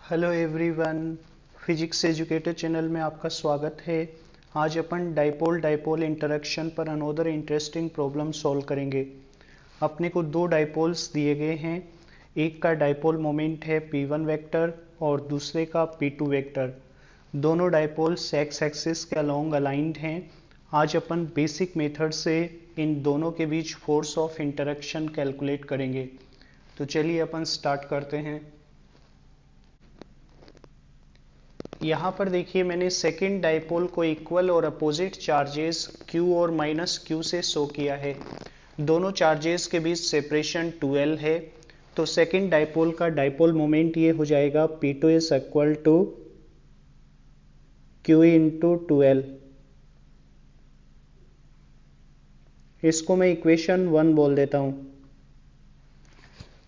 Hello everyone, physics educator channel में आपका स्वागत है। आज अपन डाइपोल डाइपोल इंटरेक्शन पर अनोदर इंटरेस्टिंग प्रॉब्लम सॉल्व करेंगे। अपने को दो डाइपोल्स दिए गए हैं। एक का डाइपोल मोमेंट है P1 वेक्टर और दूसरे का P2 वेक्टर। दोनों डाइपोल्स एक्स एक्सिस के अलोंग अलाइंड हैं। आज अपन बेसिक मेथड से इन दोनों के बीच फोर्स ऑफ इंटरेक्शन कैलकुलेट करेंगे। तो चलिए अपन स्टार्ट करते हैं। यहाँ पर देखिए, मैंने सेकेंड डाइपोल को इक्वल और अपोजिट चार्जेस Q और माइनस Q से शो किया है। दोनों चार्जेस के बीच सेपरेशन 2L है। तो सेकेंड डाइपोल का डाइपोल मोमेंट ये हो जाएगा P2 is equal to Q into 2L। इसको मैं इक्वेशन 1 बोल देता हूँ।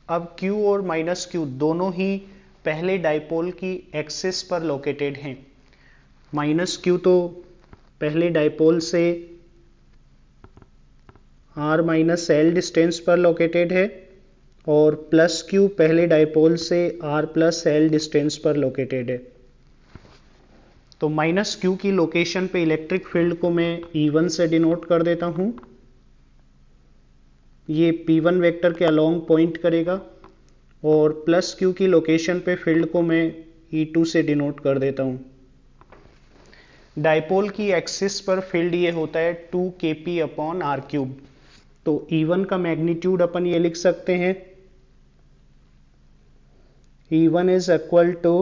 अब Q और माइनस Q दोनों ही पहले डाइपोल की एक्सिस पर लोकेटेड हैं। माइनस Q तो पहले डाइपोल से R माइनस L डिस्टेंस पर लोकेटेड है और प्लस Q पहले डाइपोल से R प्लस L डिस्टेंस पर लोकेटेड है। तो माइनस Q की लोकेशन पे इलेक्ट्रिक फील्ड को मैं E1 से डिनोट कर देता हूं। ये P1 वेक्टर के अलोंग पॉइंट करेगा और प्लस Q की लोकेशन पे फील्ड को मैं E2 से डिनोट कर देता हूं। डाइपोल की एक्सिस पर फील्ड ये होता है 2kp अपॉन r क्यूब। तो E1 का मैग्नीट्यूड अपन ये लिख सकते हैं, E1 is equal to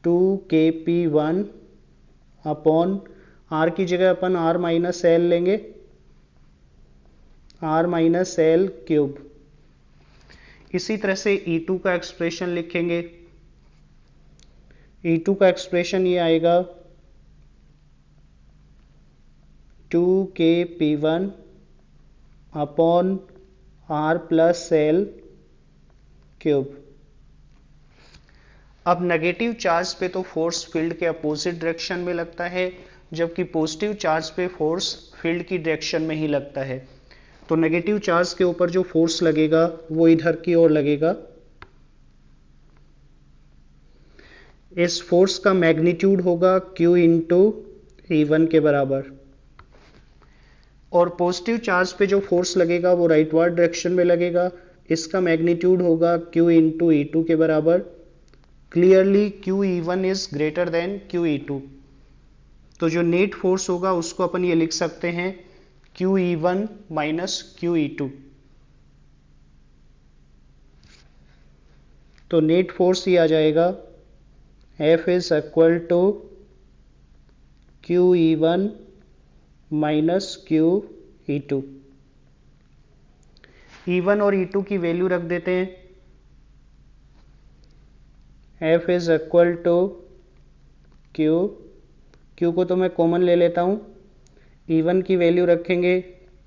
2kp1 upon r की जगह अपन r माइनस एल लेंगे, r माइनस एल क्यूब। इसी तरह से E2 का एक्सप्रेशन लिखेंगे। E2 का एक्सप्रेशन ये आएगा 2kp1 upon r plus L cube. अब नेगेटिव चार्ज पे तो फोर्स फील्ड के अपोजिट डायरेक्शन में लगता है, जबकि पॉजिटिव चार्ज पे फोर्स फील्ड की डायरेक्शन में ही लगता है। तो नेगेटिव चार्ज के ऊपर जो फोर्स लगेगा वो इधर की ओर लगेगा। इस फोर्स का मैग्नीट्यूड होगा Q इंटू E1 के बराबर। और पॉजिटिव चार्ज पे जो फोर्स लगेगा वो राइटवर्ड डायरेक्शन में लगेगा। इसका मैग्नीट्यूड होगा Q इंटू E2 के बराबर। Clearly QE1 is greater than QE2। तो जो नेट फोर्स होगा उसको अपन ये लिख सकते हैं QE1 माइनस QE2। तो नेट फोर्स ये आ जाएगा F is equal to QE1 minus QE2। E1 और E2 की वैल्यू रख देते हैं। F is equal to Q को तो मैं कॉमन ले लेता हूँ। E1 की वैल्यू रखेंगे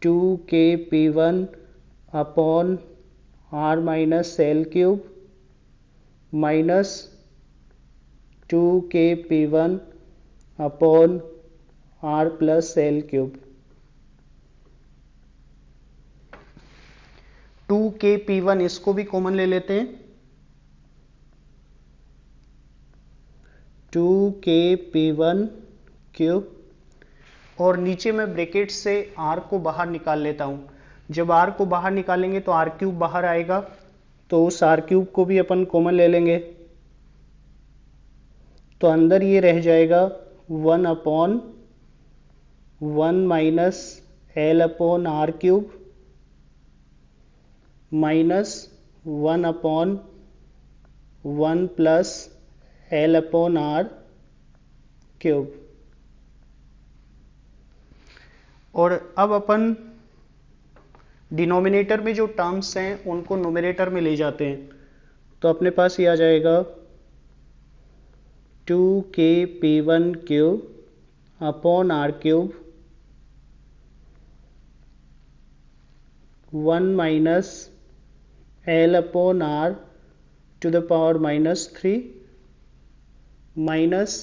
2kp1 upon r minus L cube minus 2kp1 upon r plus L cube. 2kp1 इसको भी कॉमन ले लेते हैं। 2kp1 क्यूब और नीचे मैं ब्रैकेट से r को बाहर निकाल लेता हूं। जब r को बाहर निकालेंगे तो r क्यूब बाहर आएगा, तो उस r क्यूब को भी अपन कॉमन ले लेंगे। तो अंदर ये रह जाएगा 1 upon 1 minus L upon R cube minus 1 upon 1 plus L upon R cube. और अब अपन डिनोमिनेटर में जो टर्म्स हैं उनको न्यूमरेटर में ले जाते हैं। तो अपने पास ये आ जाएगा 2kp1 cube upon R cube 1 minus L upon R to the power minus 3 minus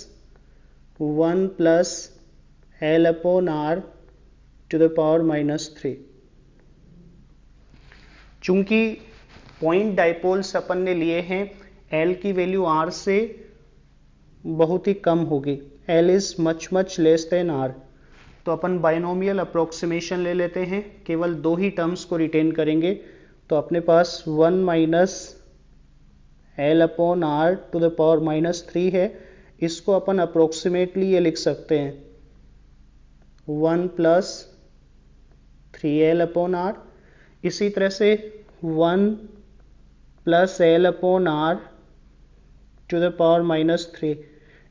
1 plus L upon R to the power minus 3। चूंकि पॉइंट डाइपोल्स अपन ने लिए हैं L की वैल्यू R से बहुत ही कम होगी, L is much less than R। तो अपन binomial approximation ले लेते हैं, केवल दो ही टर्म्स को रिटेन करेंगे। तो अपने पास 1 minus L upon R to the power -3 है। इसको अपन अप्रोक्सीमेटली ये लिख सकते हैं 1 प्लस 3L अपॉन R। इसी तरह से 1 plus L upon R to the power -3,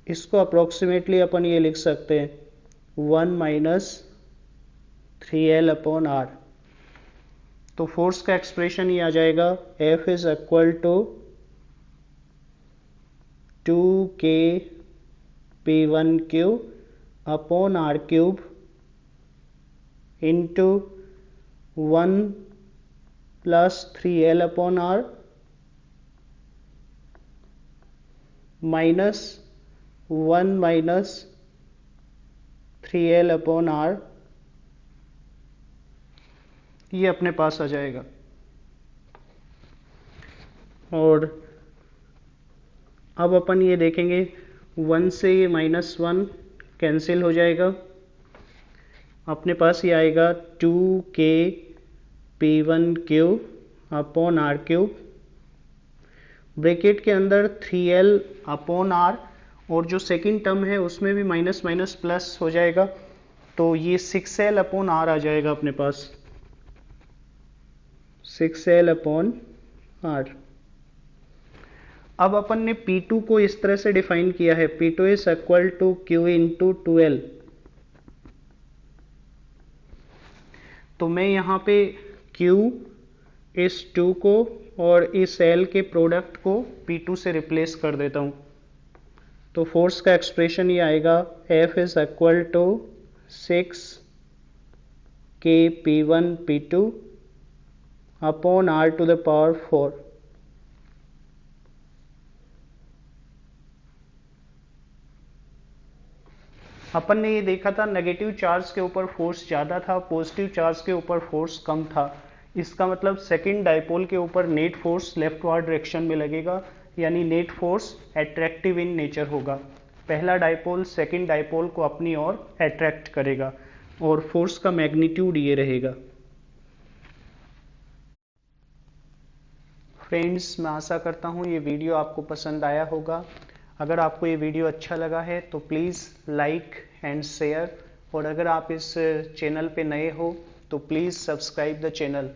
इसको अप्रोक्सीमेटली अपन ये लिख सकते हैं 1 माइनस 3L अपॉन R। तो फोर्स का एक्सप्रेशन ये आ जाएगा F is equal to 2K P1 cube upon R cube into 1 plus 3L upon R minus 1 minus 3L upon R, ये अपने पास आ जाएगा। और अब अपन ये देखेंगे 1 से ये -1 कैंसिल हो जाएगा, अपने पास ये आएगा 2K P1 cube upon R cube, bracket के अंदर 3L अपॉन R, और जो सेकंड टर्म है उसमें भी माइनस माइनस प्लस हो जाएगा, तो ये 6L अपॉन R आ जाएगा अपने पास, 6L अपॉन R। अब अपन ने P2 को इस तरह से डिफाइन किया है, P2 is equal to Q into 2L। तो मैं यहाँ पे Q इस 2 को और इस L के प्रोडक्ट को P2 से रिप्लेस कर देता हूँ। तो फोर्स का एक्सप्रेशन ये आएगा F is equal to 6K P1 P2 upon R to the power 4। अपन ने ये देखा था नेगेटिव चार्ज के ऊपर फोर्स ज़्यादा था, पॉजिटिव चार्ज के ऊपर फोर्स कम था। इसका मतलब सेकंड डाइपोल के ऊपर नेट फोर्स लेफ्टवर्ड डायरेक्शन में लगेगा, यानी net force attractive in nature होगा। पहला डाइपोल सेकंड डाइपोल को अपनी ओर एट्रैक्ट करेगा और फोर्स का मैग्नीट्यूड ये रहेगा। फ्रेंड्स, मैं आशा करता हूँ ये वीडियो आपको पसंद आया होगा। अगर आपको ये वीडियो अच्छा लगा है तो प्लीज़ लाइक एंड शेयर, और अगर आप इस चैनल पे नए हो तो प्लीज़ सब्सक्राइब द चैनल।